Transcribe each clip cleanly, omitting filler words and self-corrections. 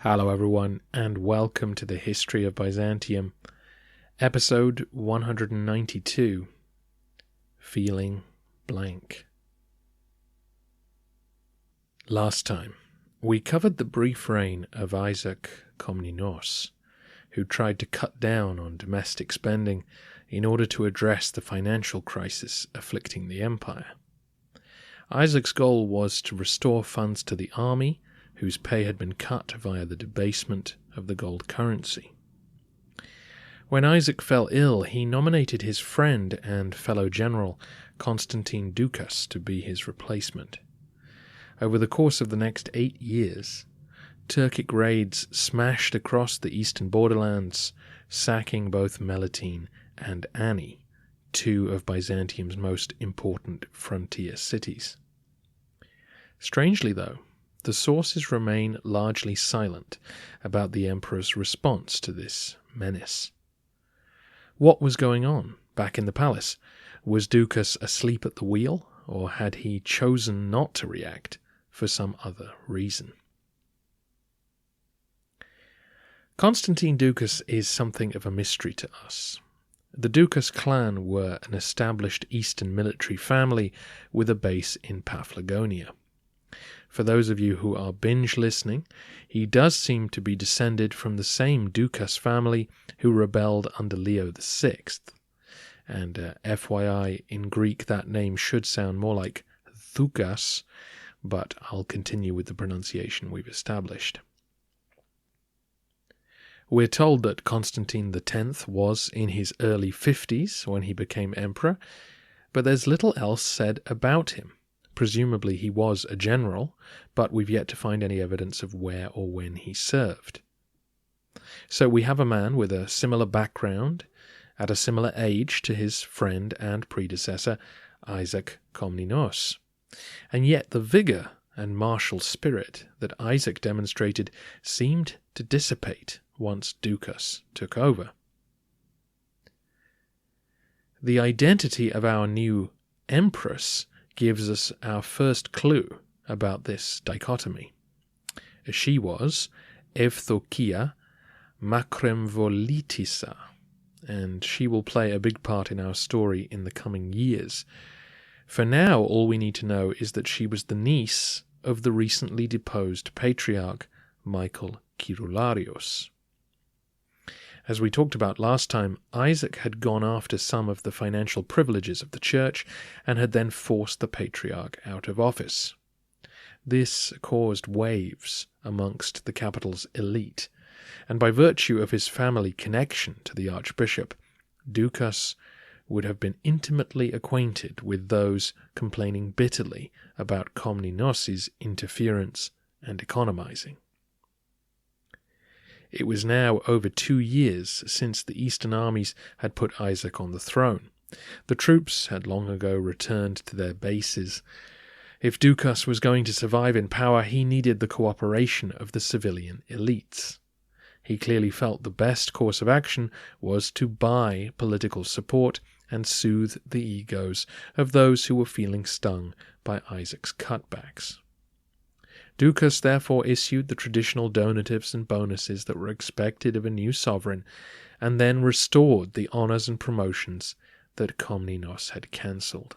Hello everyone, and welcome to the History of Byzantium, episode 192, Feeling Blank. Last time, we covered the brief reign of Isaac Komnenos, who tried to cut down on domestic spending in order to address the financial crisis afflicting the empire. Isaac's goal was to restore funds to the army, whose pay had been cut via the debasement of the gold currency. When Isaac fell ill, he nominated his friend and fellow general Constantine Doukas to be his replacement. Over the course of the next 8 years, Turkic raids smashed across the eastern borderlands, sacking both Melitene and Ani, two of Byzantium's most important frontier cities. Strangely, though, the sources remain largely silent about the emperor's response to this menace. What was going on back in the palace? Was Doukas asleep at the wheel, or had he chosen not to react for some other reason? Constantine Doukas is something of a mystery to us. The Doukas clan were an established eastern military family with a base in Paphlagonia. For those of you who are binge listening, he does seem to be descended from the same Doukas family who rebelled under Leo VI. And FYI, in Greek that name should sound more like Doukas, but I'll continue with the pronunciation we've established. We're told that Constantine X was in his early 50s when he became emperor, but there's little else said about him. Presumably he was a general, but we've yet to find any evidence of where or when he served. So we have a man with a similar background, at a similar age to his friend and predecessor, Isaac Komnenos. And yet the vigour and martial spirit that Isaac demonstrated seemed to dissipate once Doukas took over. The identity of our new empress gives us our first clue about this dichotomy. She was Evdokia Makremvolitissa, and she will play a big part in our story in the coming years. For now, all we need to know is that she was the niece of the recently deposed patriarch Michael Kyrillarios. As we talked about last time, Isaac had gone after some of the financial privileges of the church and had then forced the patriarch out of office. This caused waves amongst the capital's elite, and by virtue of his family connection to the archbishop, Doukas would have been intimately acquainted with those complaining bitterly about Komnenos' interference and economizing. It was now over 2 years since the eastern armies had put Isaac on the throne. The troops had long ago returned to their bases. If Doukas was going to survive in power, he needed the cooperation of the civilian elites. He clearly felt the best course of action was to buy political support and soothe the egos of those who were feeling stung by Isaac's cutbacks. Doukas therefore issued the traditional donatives and bonuses that were expected of a new sovereign, and then restored the honours and promotions that Komnenos had cancelled.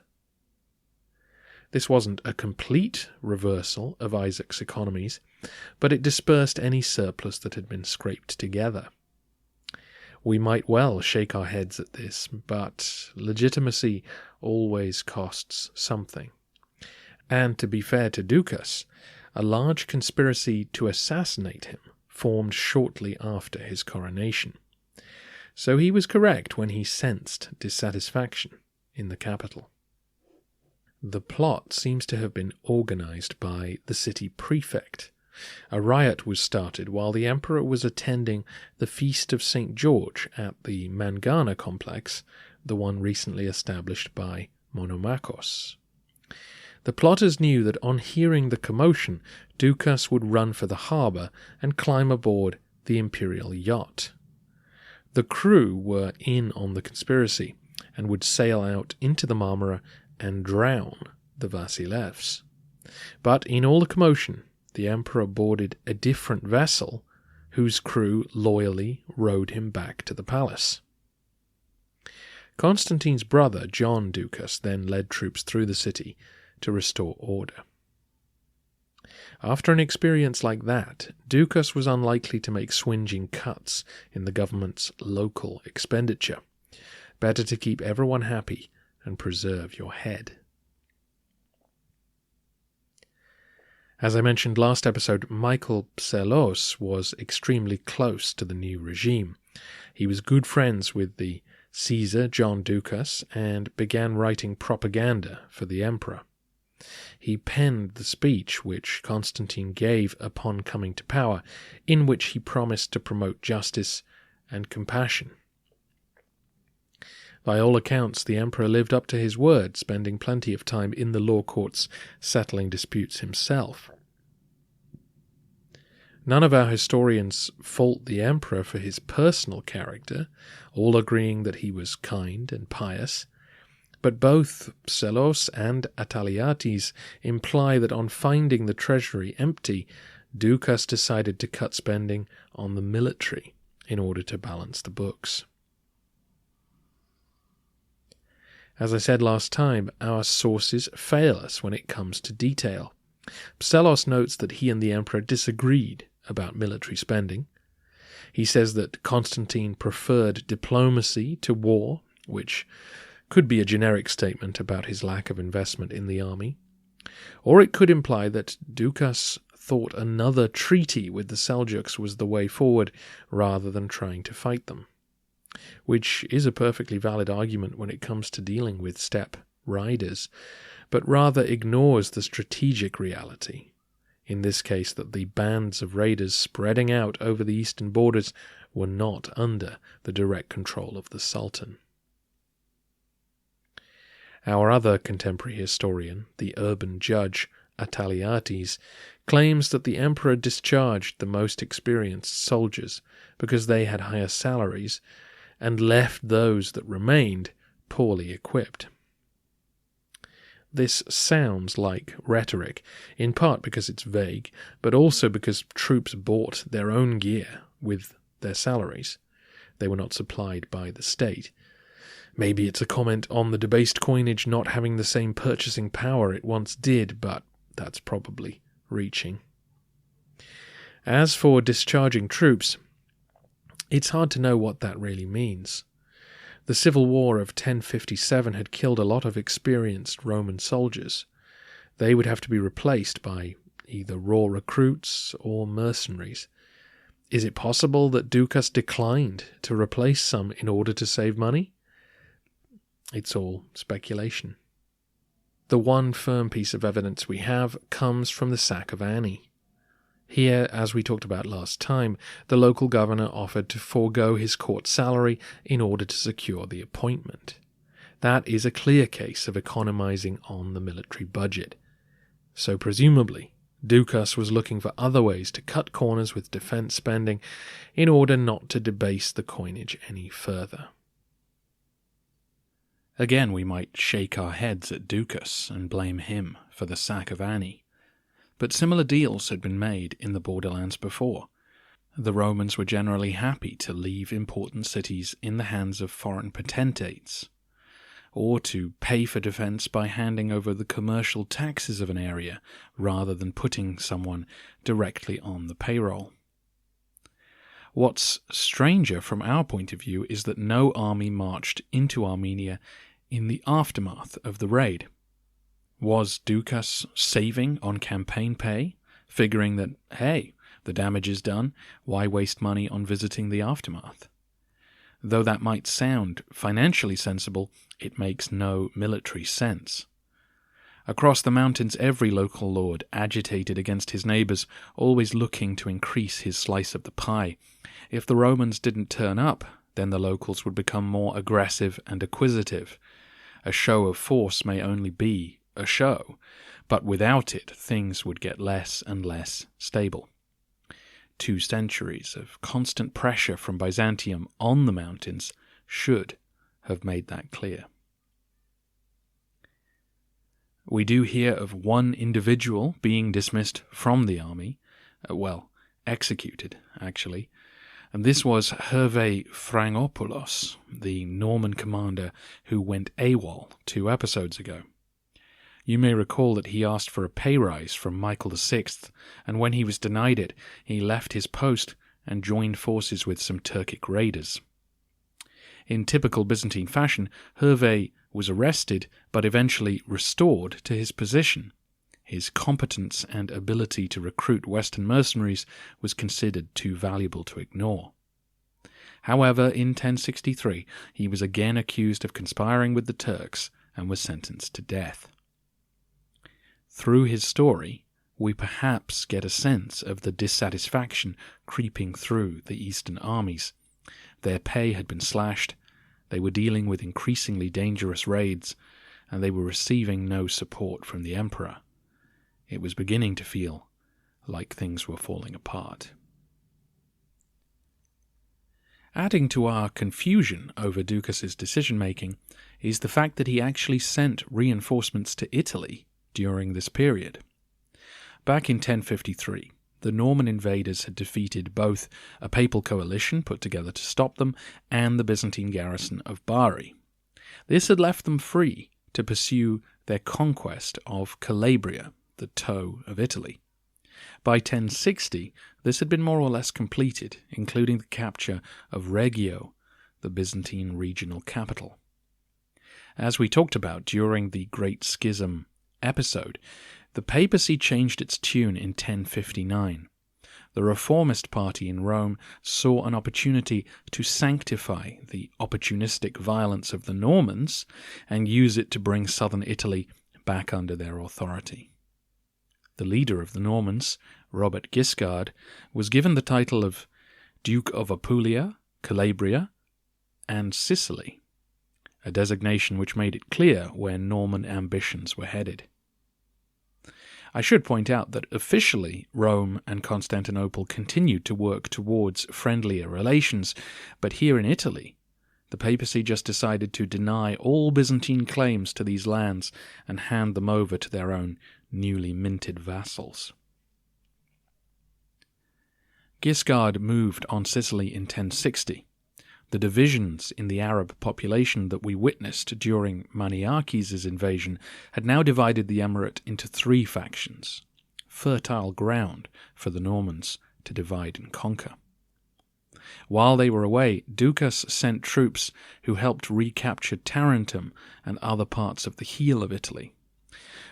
This wasn't a complete reversal of Isaac's economies, but it dispersed any surplus that had been scraped together. We might well shake our heads at this, but legitimacy always costs something. And to be fair to Doukas, a large conspiracy to assassinate him formed shortly after his coronation. So he was correct when he sensed dissatisfaction in the capital. The plot seems to have been organized by the city prefect. A riot was started while the emperor was attending the Feast of St. George at the Mangana complex, the one recently established by Monomachos. The plotters knew that on hearing the commotion, Doukas would run for the harbour and climb aboard the imperial yacht. The crew were in on the conspiracy and would sail out into the Marmara and drown the Vasilevs. But in all the commotion, the emperor boarded a different vessel whose crew loyally rowed him back to the palace. Constantine's brother, John Doukas, then led troops through the city to restore order. After an experience like that, Doukas was unlikely to make swinging cuts in the government's local expenditure. Better to keep everyone happy and preserve your head. As I mentioned last episode, Michael Psellos was extremely close to the new regime. He was good friends with the Caesar, John Doukas, and began writing propaganda for the emperor. He penned the speech which Constantine gave upon coming to power, in which he promised to promote justice and compassion. By all accounts, the emperor lived up to his word, spending plenty of time in the law courts settling disputes himself. None of our historians fault the emperor for his personal character, all agreeing that he was kind and pious, but both Psellos and Ataliates imply that on finding the treasury empty, Doukas decided to cut spending on the military in order to balance the books. As I said last time, our sources fail us when it comes to detail. Psellos notes that he and the emperor disagreed about military spending. He says that Constantine preferred diplomacy to war, which could be a generic statement about his lack of investment in the army. Or it could imply that Doukas thought another treaty with the Seljuks was the way forward rather than trying to fight them, which is a perfectly valid argument when it comes to dealing with steppe riders, but rather ignores the strategic reality, in this case that the bands of raiders spreading out over the eastern borders were not under the direct control of the Sultan. Our other contemporary historian, the urban judge Ataliates, claims that the emperor discharged the most experienced soldiers because they had higher salaries and left those that remained poorly equipped. This sounds like rhetoric, in part because it's vague, but also because troops bought their own gear with their salaries. They were not supplied by the state. Maybe it's a comment on the debased coinage not having the same purchasing power it once did, but that's probably reaching. As for discharging troops, it's hard to know what that really means. The civil war of 1057 had killed a lot of experienced Roman soldiers. They would have to be replaced by either raw recruits or mercenaries. Is it possible that Doukas declined to replace some in order to save money? It's all speculation. The one firm piece of evidence we have comes from the sack of Ani. Here, as we talked about last time, the local governor offered to forego his court salary in order to secure the appointment. That is a clear case of economizing on the military budget. So presumably, Doukas was looking for other ways to cut corners with defense spending in order not to debase the coinage any further. Again, we might shake our heads at Doukas and blame him for the sack of Ani. But similar deals had been made in the borderlands before. The Romans were generally happy to leave important cities in the hands of foreign potentates, or to pay for defense by handing over the commercial taxes of an area rather than putting someone directly on the payroll. What's stranger from our point of view is that no army marched into Armenia in the aftermath of the raid. Was Doukas saving on campaign pay, figuring that, hey, the damage is done, why waste money on visiting the aftermath? Though that might sound financially sensible, it makes no military sense. Across the mountains, every local lord agitated against his neighbours, always looking to increase his slice of the pie. If the Romans didn't turn up, then the locals would become more aggressive and acquisitive. A show of force may only be a show, but without it, things would get less and less stable. 2 centuries of constant pressure from Byzantium on the mountains should have made that clear. We do hear of one individual being dismissed from the army, executed, actually. And this was Hervé Frangopoulos, the Norman commander who went AWOL 2 episodes ago. You may recall that he asked for a pay rise from Michael VI, and when he was denied it, he left his post and joined forces with some Turkic raiders. In typical Byzantine fashion, Hervé was arrested but eventually restored to his position. His competence and ability to recruit Western mercenaries was considered too valuable to ignore. However, in 1063, he was again accused of conspiring with the Turks and was sentenced to death. Through his story, we perhaps get a sense of the dissatisfaction creeping through the Eastern armies. Their pay had been slashed, they were dealing with increasingly dangerous raids, and they were receiving no support from the emperor. It was beginning to feel like things were falling apart. Adding to our confusion over Doukas' decision-making is the fact that he actually sent reinforcements to Italy during this period. Back in 1053, the Norman invaders had defeated both a papal coalition put together to stop them and the Byzantine garrison of Bari. This had left them free to pursue their conquest of Calabria, the toe of Italy. By 1060, this had been more or less completed, including the capture of Reggio, the Byzantine regional capital. As we talked about during the Great Schism episode, the papacy changed its tune in 1059. The reformist party in Rome saw an opportunity to sanctify the opportunistic violence of the Normans and use it to bring southern Italy back under their authority. The leader of the Normans, Robert Guiscard, was given the title of Duke of Apulia, Calabria, and Sicily, a designation which made it clear where Norman ambitions were headed. I should point out that officially Rome and Constantinople continued to work towards friendlier relations, but here in Italy, the papacy just decided to deny all Byzantine claims to these lands and hand them over to their own newly minted vassals. Guiscard moved on Sicily in 1060. The divisions in the Arab population that we witnessed during Maniakes' invasion had now divided the emirate into 3 factions, fertile ground for the Normans to divide and conquer. While they were away, Doukas sent troops who helped recapture Tarentum and other parts of the heel of Italy.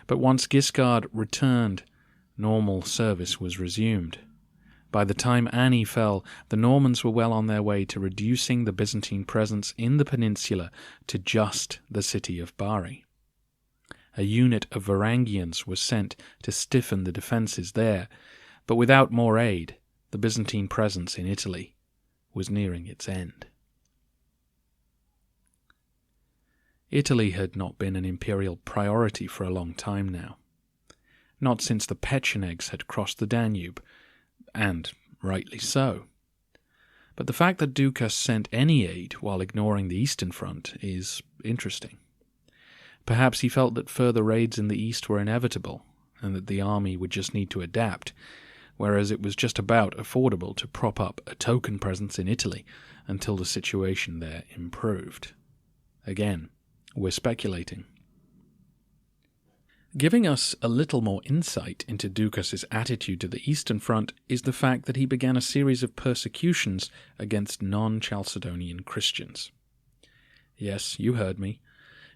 But once Guiscard returned, normal service was resumed. By the time Ani fell, the Normans were well on their way to reducing the Byzantine presence in the peninsula to just the city of Bari. A unit of Varangians was sent to stiffen the defences there, but without more aid, the Byzantine presence in Italy was nearing its end. Italy had not been an imperial priority for a long time now. Not since the Pechenegs had crossed the Danube, and rightly so. But the fact that Doukas sent any aid while ignoring the Eastern Front is interesting. Perhaps he felt that further raids in the east were inevitable, and that the army would just need to adapt, whereas it was just about affordable to prop up a token presence in Italy until the situation there improved. Again, we're speculating. Giving us a little more insight into Doukas' attitude to the Eastern Front is the fact that he began a series of persecutions against non-Chalcedonian Christians. Yes, you heard me.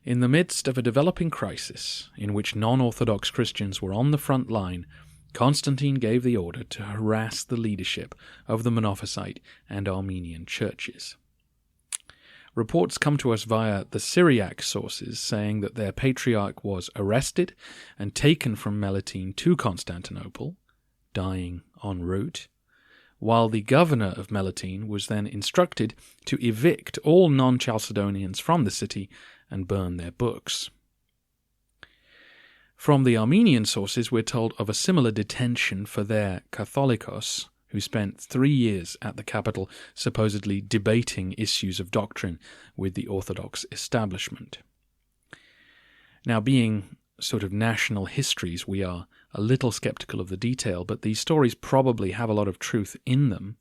In the midst of a developing crisis in which non-Orthodox Christians were on the front line, Constantine gave the order to harass the leadership of the Monophysite and Armenian churches. Reports come to us via the Syriac sources saying that their patriarch was arrested and taken from Melitene to Constantinople, dying en route, while the governor of Melitene was then instructed to evict all non-Chalcedonians from the city and burn their books. From the Armenian sources, we're told of a similar detention for their Catholicos, who spent 3 years at the capital supposedly debating issues of doctrine with the Orthodox establishment. Now, being sort of national histories, we are a little skeptical of the detail, but these stories probably have a lot of truth in them.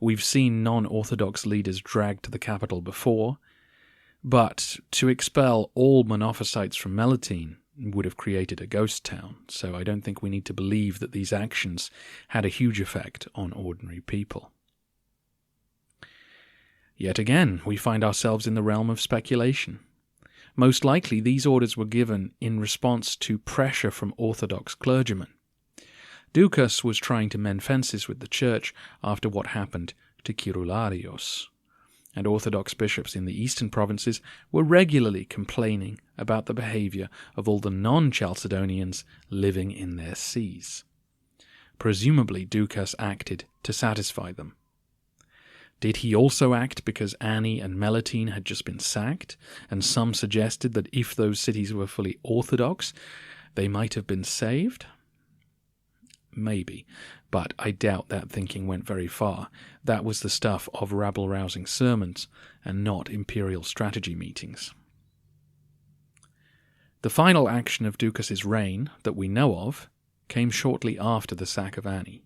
We've seen non-Orthodox leaders dragged to the capital before, but to expel all Monophysites from Melitene would have created a ghost town, so I don't think we need to believe that these actions had a huge effect on ordinary people. Yet again, we find ourselves in the realm of speculation. Most likely, these orders were given in response to pressure from Orthodox clergymen. Doukas was trying to mend fences with the church after what happened to Kyrularios, and Orthodox bishops in the eastern provinces were regularly complaining about the behavior of all the non-Chalcedonians living in their sees. Presumably, Doukas acted to satisfy them. Did he also act because Ani and Melitene had just been sacked, and some suggested that if those cities were fully Orthodox, they might have been saved? Maybe, but I doubt that thinking went very far. That was the stuff of rabble-rousing sermons, and not imperial strategy meetings. The final action of Doukas' reign, that we know of, came shortly after the sack of Ani.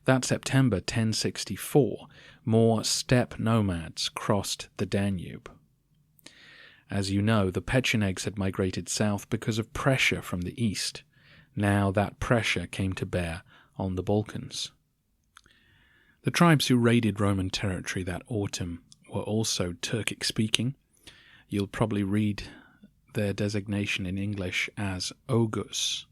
That September 1064, more steppe nomads crossed the Danube. As you know, the Pechenegs had migrated south because of pressure from the east. Now that pressure came to bear on the Balkans. The tribes who raided Roman territory that autumn were also Turkic-speaking. You'll probably read their designation in English as Oghuz.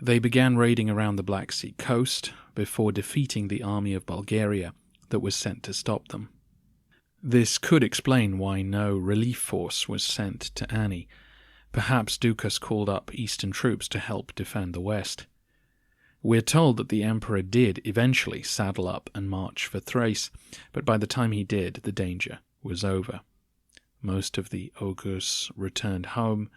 They began raiding around the Black Sea coast before defeating the army of Bulgaria that was sent to stop them. This could explain why no relief force was sent to Ani. Perhaps Doukas called up eastern troops to help defend the west. We're told that the emperor did eventually saddle up and march for Thrace, but by the time he did, the danger was over. Most of the Oghuz returned home.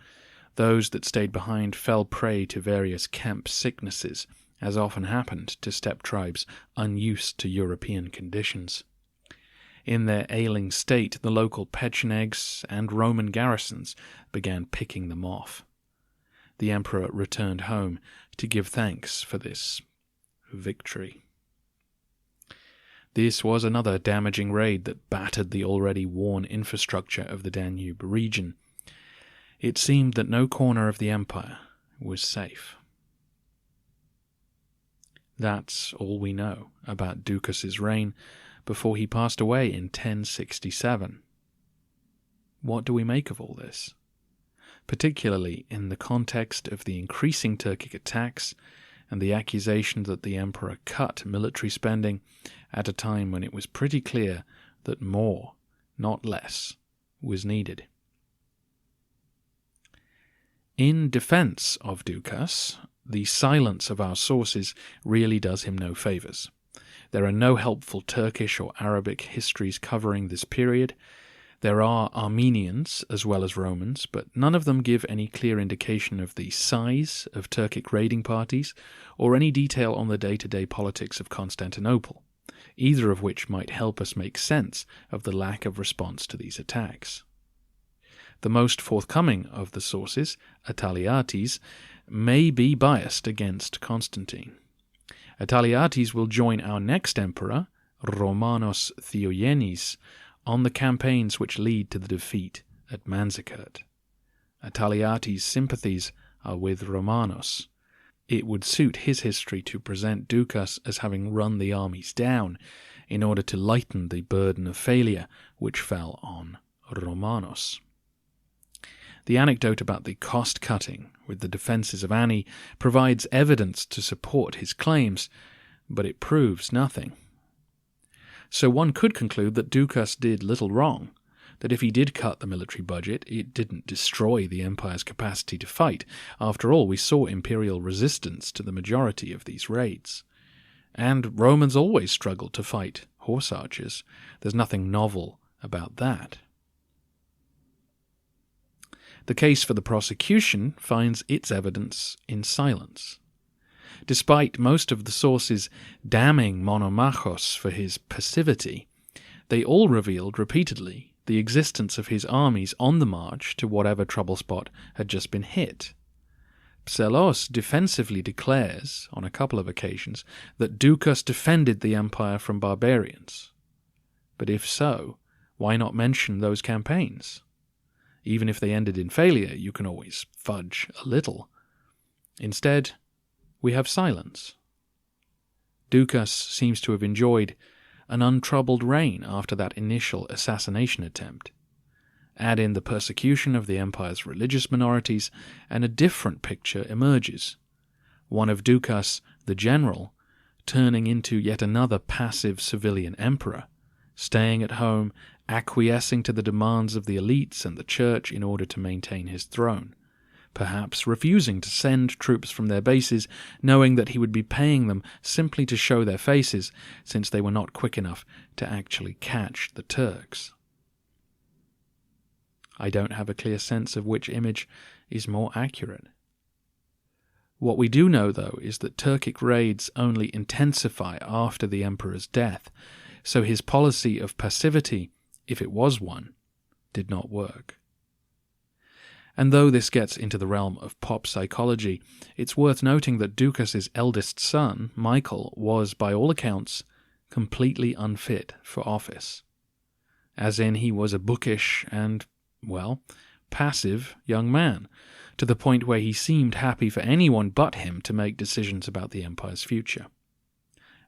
Those that stayed behind fell prey to various camp sicknesses, as often happened to steppe tribes unused to European conditions. In their ailing state, the local Pechenegs and Roman garrisons began picking them off. The emperor returned home to give thanks for this victory. This was another damaging raid that battered the already worn infrastructure of the Danube region. It seemed that no corner of the empire was safe. That's all we know about Doukas' reign before he passed away in 1067. What do we make of all this? Particularly in the context of the increasing Turkic attacks and the accusation that the emperor cut military spending at a time when it was pretty clear that more, not less, was needed. In defense of Doukas, the silence of our sources really does him no favors. There are no helpful Turkish or Arabic histories covering this period. There are Armenians as well as Romans, but none of them give any clear indication of the size of Turkic raiding parties or any detail on the day-to-day politics of Constantinople, either of which might help us make sense of the lack of response to these attacks. The most forthcoming of the sources, Attaliates, may be biased against Constantine. Attaliates will join our next emperor, Romanos Theogenes, on the campaigns which lead to the defeat at Manzikert. Attaliates' sympathies are with Romanos. It would suit his history to present Doukas as having run the armies down in order to lighten the burden of failure which fell on Romanos. The anecdote about the cost-cutting with the defences of Ani provides evidence to support his claims, but it proves nothing. So one could conclude that Doukas did little wrong, that if he did cut the military budget, it didn't destroy the empire's capacity to fight. After all, we saw imperial resistance to the majority of these raids. And Romans always struggled to fight horse archers. There's nothing novel about that. The case for the prosecution finds its evidence in silence. Despite most of the sources damning Monomachos for his passivity, they all revealed repeatedly the existence of his armies on the march to whatever trouble spot had just been hit. Psellos defensively declares, on a couple of occasions, that Doukas defended the empire from barbarians. But if so, why not mention those campaigns? Even if they ended in failure, you can always fudge a little. Instead, we have silence. Doukas seems to have enjoyed an untroubled reign after that initial assassination attempt. Add in the persecution of the empire's religious minorities, and a different picture emerges. One of Doukas, the general, turning into yet another passive civilian emperor, staying at home, acquiescing to the demands of the elites and the church in order to maintain his throne, perhaps refusing to send troops from their bases, knowing that he would be paying them simply to show their faces, since they were not quick enough to actually catch the Turks. I don't have a clear sense of which image is more accurate. What we do know, though, is that Turkic raids only intensify after the emperor's death, so his policy of passivity, if it was one, did not work. And though this gets into the realm of pop psychology, it's worth noting that Doukas' eldest son, Michael, was, by all accounts, completely unfit for office. As in, he was a bookish and, well, passive young man, to the point where he seemed happy for anyone but him to make decisions about the empire's future.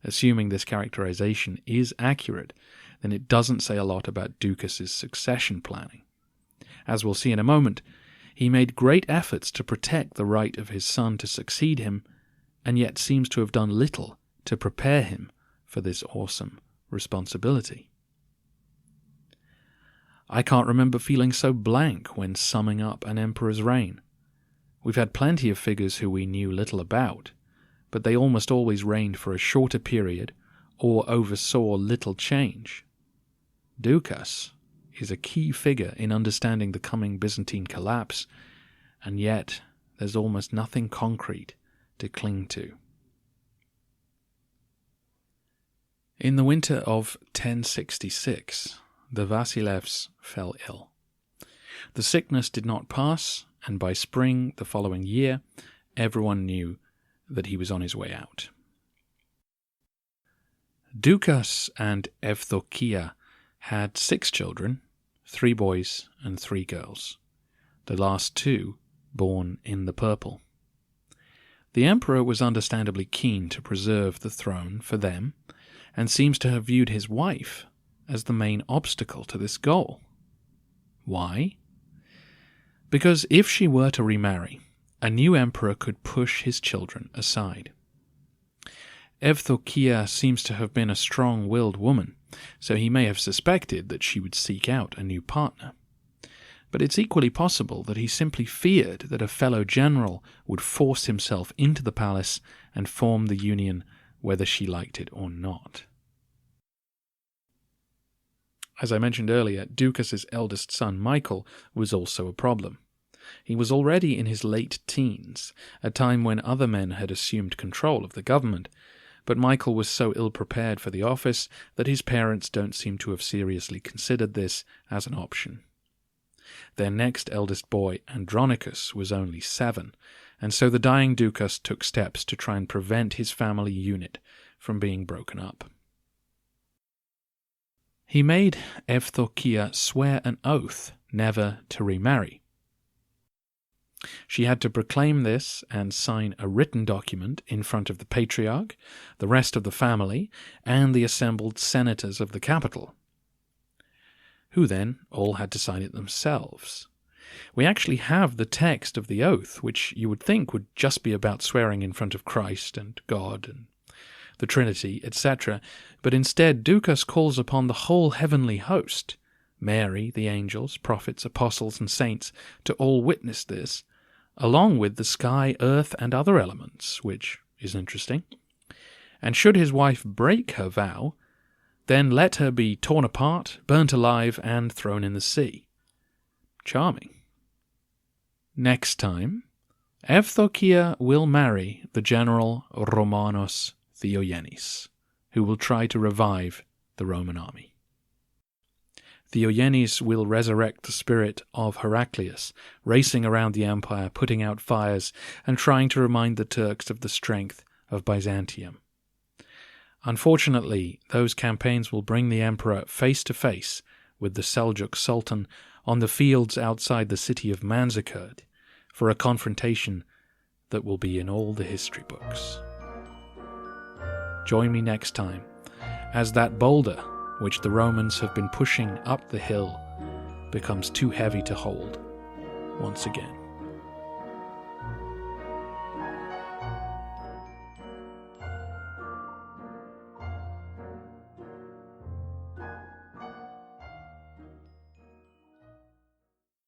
Assuming this characterization is accurate, then it doesn't say a lot about Doukas' succession planning. As we'll see in a moment, he made great efforts to protect the right of his son to succeed him, and yet seems to have done little to prepare him for this awesome responsibility. I can't remember feeling so blank when summing up an emperor's reign. We've had plenty of figures who we knew little about, but they almost always reigned for a shorter period or oversaw little change. Doukas is a key figure in understanding the coming Byzantine collapse, and yet there's almost nothing concrete to cling to. In the winter of 1066, the Vasilevs fell ill. The sickness did not pass, and by spring the following year, everyone knew that he was on his way out. Doukas and Evdokia had 6 children, 3 boys and 3 girls, the last 2 born in the purple. The emperor was understandably keen to preserve the throne for them, and seems to have viewed his wife as the main obstacle to this goal. Why? Because if she were to remarry, a new emperor could push his children aside. Evdokia seems to have been a strong-willed woman, so he may have suspected that she would seek out a new partner. But it's equally possible that he simply feared that a fellow general would force himself into the palace and form the union whether she liked it or not. As I mentioned earlier, Doukas' eldest son, Michael, was also a problem. He was already in his late teens, a time when other men had assumed control of the government, but Michael was so ill-prepared for the office that his parents don't seem to have seriously considered this as an option. Their next eldest boy, Andronicus, was only 7, and so the dying Doukas took steps to try and prevent his family unit from being broken up. He made Evdokia swear an oath never to remarry. She had to proclaim this and sign a written document in front of the patriarch, the rest of the family, and the assembled senators of the capital, who then all had to sign it themselves. We actually have the text of the oath, which you would think would just be about swearing in front of Christ and God and the Trinity, etc., but instead Doukas calls upon the whole heavenly host, Mary, the angels, prophets, apostles, and saints, to all witness this, along with the sky, earth, and other elements, which is interesting. And should his wife break her vow, then let her be torn apart, burnt alive, and thrown in the sea. Charming. Next time, Evdokia will marry the general Romanos Theogenes, who will try to revive the Roman army. The Oyenes will resurrect the spirit of Heraclius, racing around the empire, putting out fires, and trying to remind the Turks of the strength of Byzantium. Unfortunately, those campaigns will bring the emperor face to face with the Seljuk Sultan on the fields outside the city of Manzikert for a confrontation that will be in all the history books. Join me next time as that boulder, which the Romans have been pushing up the hill, becomes too heavy to hold once again.